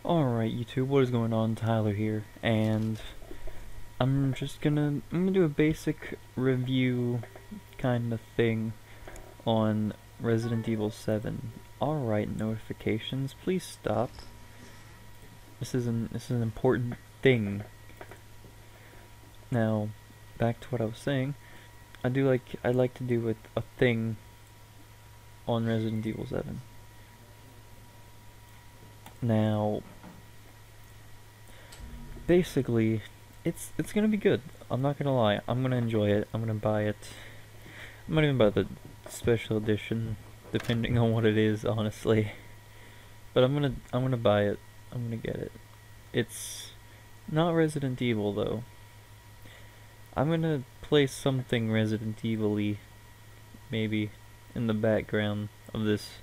Alright YouTube, what is going on? Tyler here, and I'm gonna do a basic review kind of thing on Resident Evil 7. Alright, notifications, please stop. This is an important thing. Now, back to what I was saying. I'd like to do a thing on Resident Evil 7. Now, basically, it's gonna be good. I'm not gonna lie. I'm gonna enjoy it. I'm gonna buy it. I might even buy the special edition, depending on what it is, honestly. But I'm gonna buy it. I'm gonna get it. It's not Resident Evil though. I'm gonna play something Resident Evil-y, maybe, in the background of this.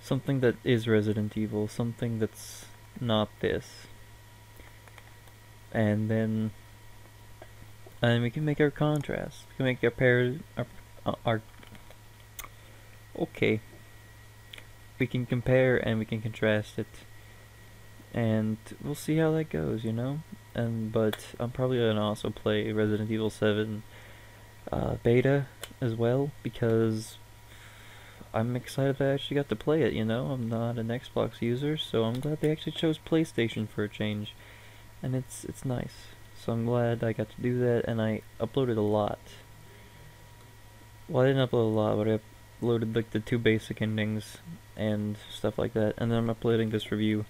Something that is Resident Evil, something that's not this. And then we can make our contrast. We can make our okay. We can compare and we can contrast it. And we'll see how that goes, you know? But I'm probably gonna also play Resident Evil 7 beta as well, because I'm excited that I actually got to play it, you know? I'm not an Xbox user, so I'm glad they actually chose PlayStation for a change. And it's nice. So I'm glad I got to do that, and I uploaded a lot. Well, I didn't upload a lot, but I uploaded like the 2 basic endings and stuff like that. And then I'm uploading this review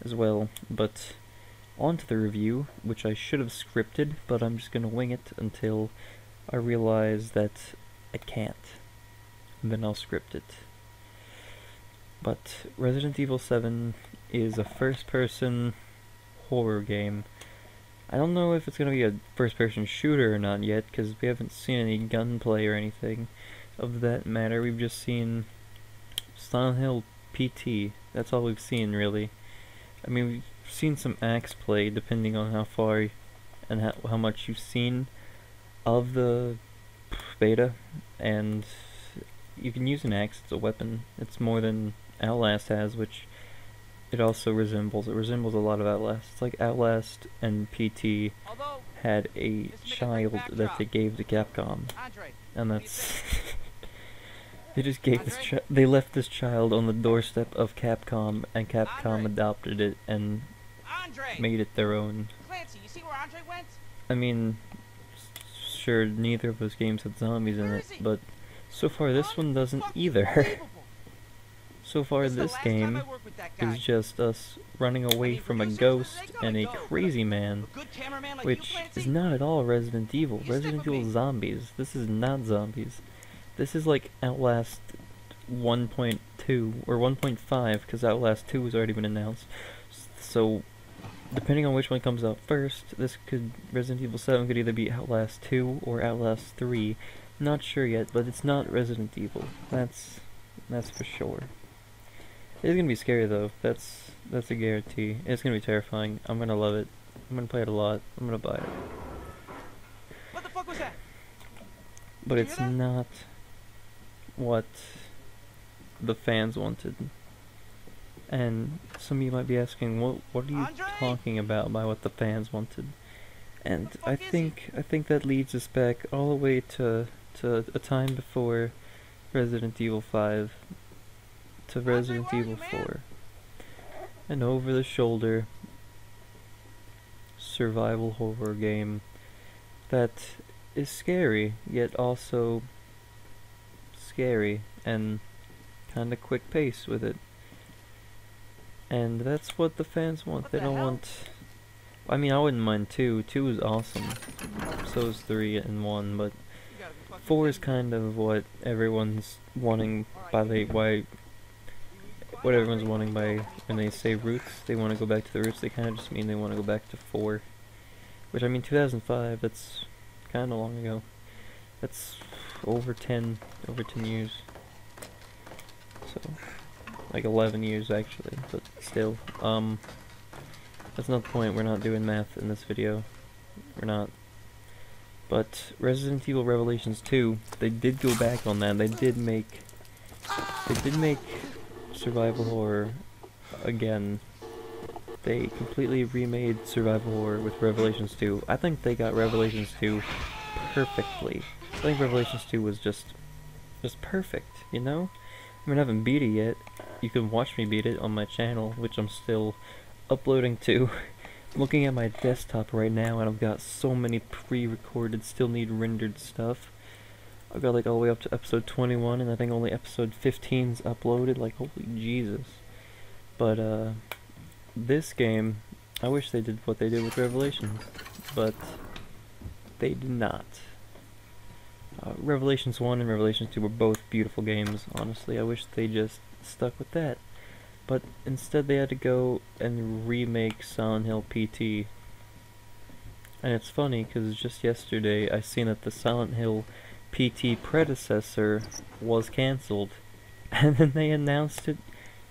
as well. But on to the review, which I should have scripted, but I'm just gonna wing it until I realize that I can't. And then I'll script it. But Resident Evil 7 is a first-person horror game. I don't know if it's gonna be a first-person shooter or not yet, because we haven't seen any gunplay or anything of that matter. We've just seen Silent Hill PT. That's all we've seen, really. I mean, we've seen some axe play, depending on how far and how much you've seen of the beta, and you can use an axe. It's a weapon. It's more than Outlast has, which it also resembles. It resembles a lot of Outlast. It's like Outlast and PT had a child that they gave to Capcom, and that's they just gave they left this child on the doorstep of Capcom, and Capcom adopted it and made it their own. Clancy, you see where Andre went? I mean, sure, neither of those games had zombies in it, but so far this one doesn't either. So far this game is just us running away from a ghost and a crazy man, which is not at all Resident Evil. Resident Evil zombies. This is not zombies. This is like Outlast 1.2 or 1.5, because Outlast 2 has already been announced. So depending on which one comes out first, Resident Evil 7 could either be Outlast 2 or Outlast 3. Not sure yet, but it's not Resident Evil. That's for sure. It's gonna be scary though. That's a guarantee. It's gonna be terrifying. I'm gonna love it. I'm gonna play it a lot. I'm gonna buy it. What the fuck was that? But it's not what the fans wanted. And some of you might be asking, what are you talking about by what the fans wanted? And I think that leads us back all the way to a time before Resident Evil 5. To Resident Evil 4. An over-the-shoulder survival horror game that is scary, yet also scary, and kinda quick pace with it. And that's what the fans want. They don't want... I mean, I wouldn't mind 2. 2 is awesome. So is 3 and 1, but 4 is kind of what everyone's wanting what everyone's wanting by when they say roots. They want to go back to the roots. They kind of just mean they want to go back to 4. Which, I mean, 2005, that's kind of long ago. That's over 10 years. So, like 11 years actually, but still. That's not the point. We're not doing math in this video. We're not. But Resident Evil Revelations 2, they did go back on that. They did make survival horror again they completely remade survival horror with Revelations 2. I think they got Revelations 2 perfectly. I think Revelations 2 was just perfect, you know? I mean, I haven't beat it yet. You can watch me beat it on my channel, which I'm still uploading to. I'm looking at my desktop right now, and I've got so many pre-recorded, still need rendered stuff. I've got like all the way up to episode 21, and I think only episode 15's uploaded. Like, holy Jesus. But, this game, I wish they did what they did with Revelations, but they did not. Revelations 1 and Revelations 2 were both beautiful games, honestly. I wish they just stuck with that. But instead they had to go and remake Silent Hill PT. And it's funny, because just yesterday I seen that the Silent Hill PT predecessor was cancelled. And then they announced it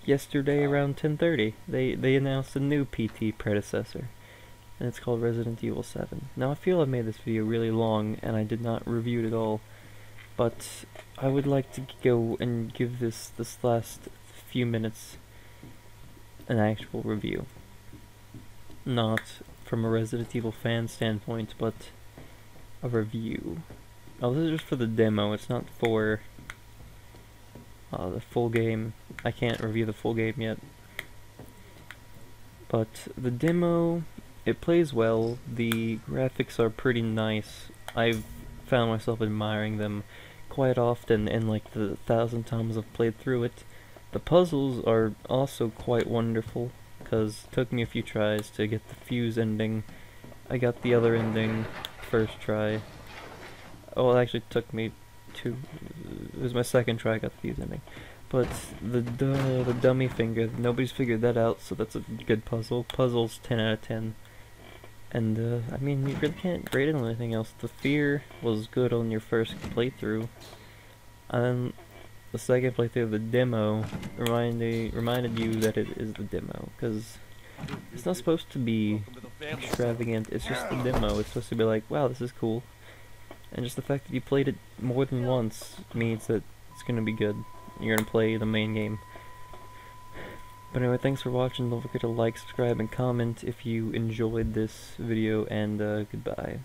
yesterday around 10:30. They announced a new PT predecessor. And it's called Resident Evil 7. Now I feel I made this video really long and I did not review it at all, but I would like to go and give this last few minutes an actual review. Not from a Resident Evil fan standpoint, but a review. Oh, this is just for the demo, it's not for the full game. I can't review the full game yet. But the demo, it plays well, the graphics are pretty nice. I've found myself admiring them quite often in like the 1,000 times I've played through it. The puzzles are also quite wonderful, because it took me a few tries to get the fuse ending. I got the other ending first try. Oh, it actually took me it was my second try I got the fuse ending. But the dummy finger, nobody's figured that out, so that's a good puzzle. Puzzle's 10 out of 10. And, I mean, you really can't grade it on anything else. The fear was good on your first playthrough. And then the second playthrough of the demo reminded you that it is the demo, because it's not supposed to be extravagant, it's just the demo. It's supposed to be like, wow, this is cool. And just the fact that you played it more than once means that it's gonna be good. You're gonna play the main game. But anyway, thanks for watching. Don't forget to like, subscribe, and comment if you enjoyed this video, and goodbye.